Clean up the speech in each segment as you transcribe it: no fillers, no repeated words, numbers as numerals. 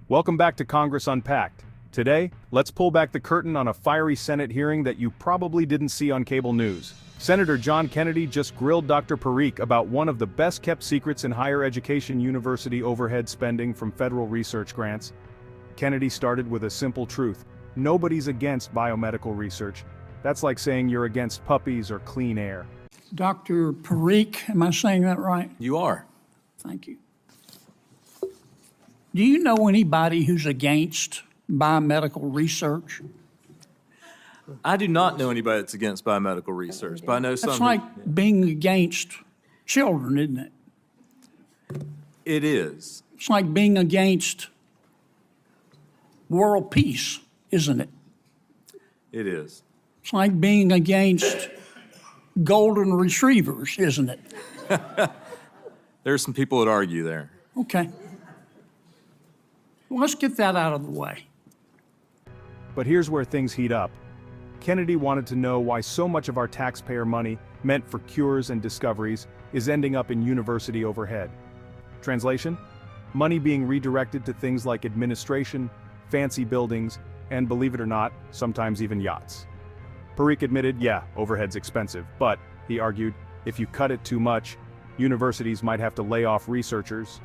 Welcome back to Congress Unpacked. Today, let's pull back the curtain on a fiery Senate hearing that you probably didn't see on cable news. Senator John Kennedy just grilled Dr. Parikh about one of the best-kept secrets in higher education university overhead spending from federal research grants. Kennedy started with a simple truth: nobody's against biomedical research. That's like saying you're against puppies or clean air. Dr. Parikh, am I saying that right? You are. Thank you. Do you know anybody who's against biomedical research? I do not know anybody that's against biomedical research, but I know some. That's like being against children, isn't it? It is. It's like being against world peace, isn't it? It is. It's like being against golden retrievers, isn't it? There's some people that argue there. Okay. Well, let's get that out of the way. But here's where things heat up. Kennedy wanted to know why so much of our taxpayer money, meant for cures and discoveries, is ending up in university overhead. Translation? Money being redirected to things like administration, fancy buildings, and believe it or not, sometimes even yachts. Parikh admitted, yeah, overhead's expensive, but, he argued, if you cut it too much, universities might have to lay off researchers.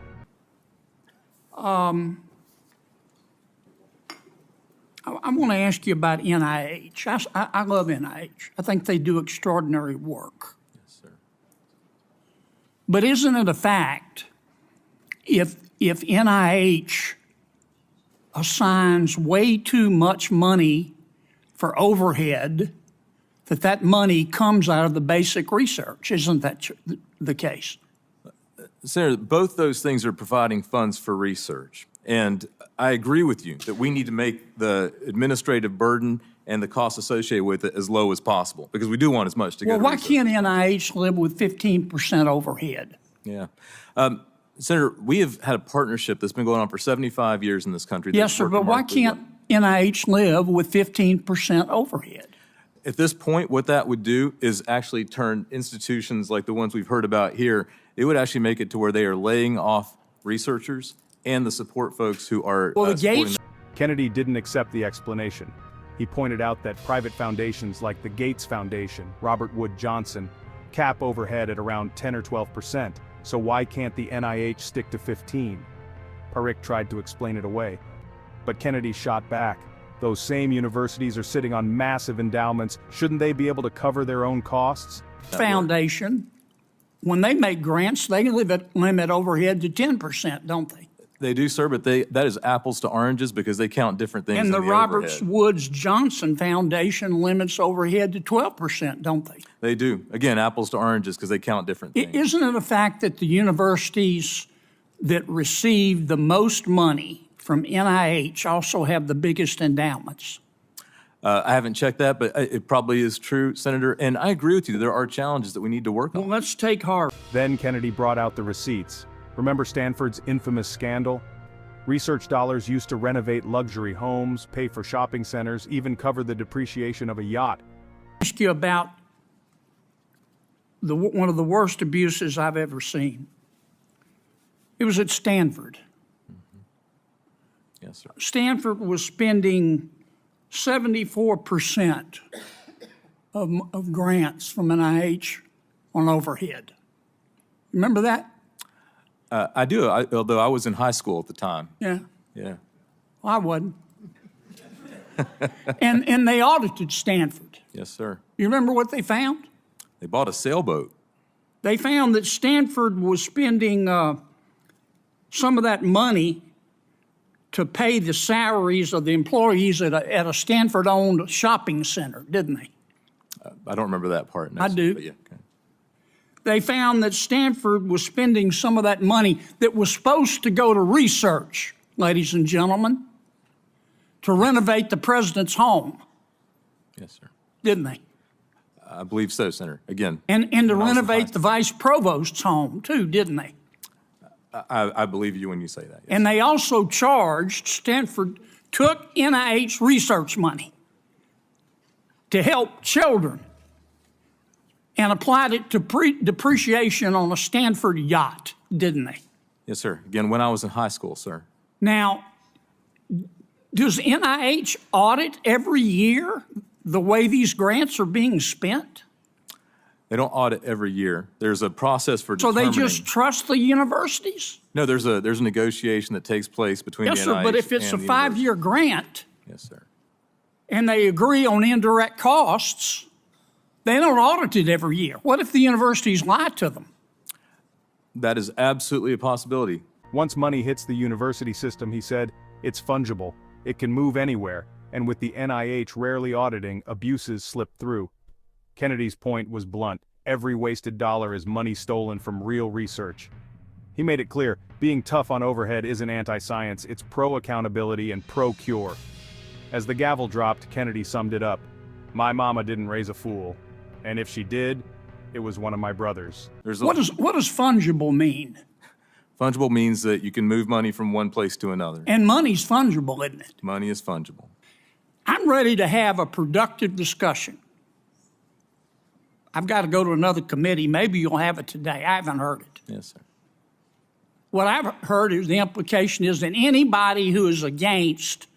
I want to ask you about NIH. I love NIH. I think they do extraordinary work. Yes, sir. But isn't it a fact, if NIH assigns way too much money for overhead, that money comes out of the basic research? Isn't that the case? Senator, both those things are providing funds for research. And I agree with you that we need to make the administrative burden and the costs associated with it as low as possible, because we do want as much to go to Well, why research. can't NIH live with 15% overhead? Yeah. Senator, we have had a partnership that's been going on for 75 years in this country. Yes, sir, but why can't NIH live with 15% overhead? At this point, what that would do is actually turn institutions like the ones we've heard about here, it would actually make it to where they are laying off researchers and the support folks who are supporting them. Kennedy didn't accept the explanation. He pointed out that private foundations like the Gates Foundation, Robert Wood Johnson, cap overhead at around 10 or 12%, so why can't the NIH stick to 15? Parikh tried to explain it away, but Kennedy shot back. Those same universities are sitting on massive endowments. Shouldn't they be able to cover their own costs? Foundation, when they make grants, they limit overhead to 10%, don't they? They do, sir, but that is apples to oranges because they count different things. And the in the Roberts overhead. Woods Johnson Foundation limits overhead to 12%, don't they? They do. Again, apples to oranges because they count different things. Isn't it a fact that the universities that receive the most money from NIH also have the biggest endowments? I haven't checked that, but it probably is true, Senator. And I agree with you. There are challenges that we need to work on. Well, let's take Harvard. Then Kennedy brought out the receipts. Remember Stanford's infamous scandal? Research dollars used to renovate luxury homes, pay for shopping centers, even cover the depreciation of a yacht. Ask you about one of the worst abuses I've ever seen. It was at Stanford. Yes, sir. Stanford was spending 74% of grants from NIH on overhead. Remember that? I do, although I was in high school at the time. Yeah. Yeah. Well, I wasn't. and they audited Stanford. Yes, sir. You remember what they found? They bought a sailboat. They found that Stanford was spending some of that money to pay the salaries of the employees at a Stanford-owned shopping center, didn't they? I don't remember that part. No, I do. But yeah, okay. They found that Stanford was spending some of that money that was supposed to go to research, ladies and gentlemen, to renovate the president's home. Yes, sir. Didn't they? I believe so, Senator. Again. And to renovate the vice provost's home, too, didn't they? I believe you when you say that. Yes. And they also charged, Stanford took NIH research money to help children and applied it to depreciation on a Stanford yacht, didn't they? Yes, sir. Again, when I was in high school, sir. Now, Does NIH audit every year the way these grants are being spent? They don't audit every year. There's a process for So determining. they just trust the universities? No, there's a negotiation that takes place between Yes, the NIH sir, but if it's a and the 5-year grant Yes, sir. and they agree on indirect costs, they don't audit it every year. What if the universities lie to them? That is absolutely a possibility. Once money hits the university system, he said, it's fungible. It can move anywhere, and with the NIH rarely auditing, abuses slip through. Kennedy's point was blunt. Every wasted dollar is money stolen from real research. He made it clear, being tough on overhead isn't anti-science, it's pro-accountability and pro-cure. As the gavel dropped, Kennedy summed it up. My mama didn't raise a fool. And if she did, it was one of my brothers. What does fungible mean? Fungible means that you can move money from one place to another. And money's fungible, isn't it? Money is fungible. I'm ready to have a productive discussion. I've got to go to another committee. Maybe you'll have it today. I haven't heard it. Yes, sir. What I've heard is the implication is that anybody who is against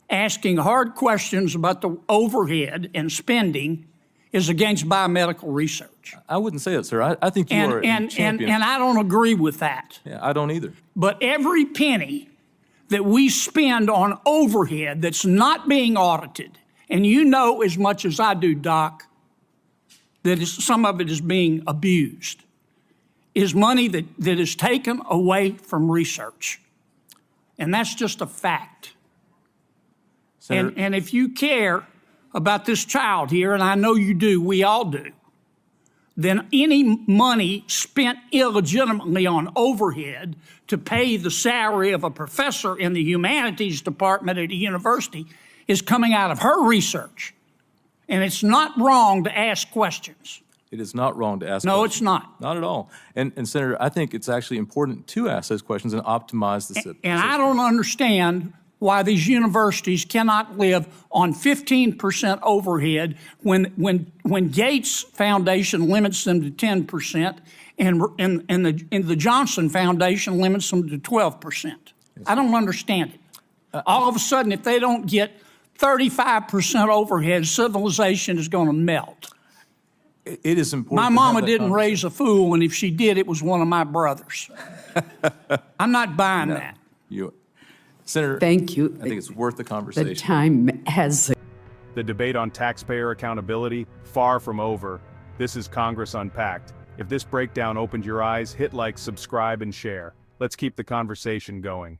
asking hard questions about the overhead and spending is against biomedical research. I wouldn't say that, sir. I think you are a champion. And I don't agree with that. Yeah, I don't either. But every penny that we spend on overhead that's not being audited, and you know as much as I do, Doc, that some of it is being abused, is money that is taken away from research. And that's just a fact. Senator, And if you care about this child here, and I know you do, we all do, then any money spent illegitimately on overhead to pay the salary of a professor in the humanities department at a university is coming out of her research. And it's not wrong to ask questions. it is not wrong to ask No, questions. it's not. Not at all. And Senator, I think it's actually important to ask those questions and optimize the system. And I don't understand why these universities cannot live on 15% overhead when Gates Foundation limits them to 10% and the Johnson Foundation limits them to 12%. I don't understand it. All of a sudden, if they don't get 35% overhead, civilization is going to melt. It is important. My to have mama that didn't conversation. raise a fool, and if she did, it was one of my brothers. I'm not buying that. Senator, Thank you. I think it's worth the conversation. The time has. The debate on taxpayer accountability, far from over. This is Congress Unpacked. If this breakdown opened your eyes, hit like, subscribe, and share. Let's keep the conversation going.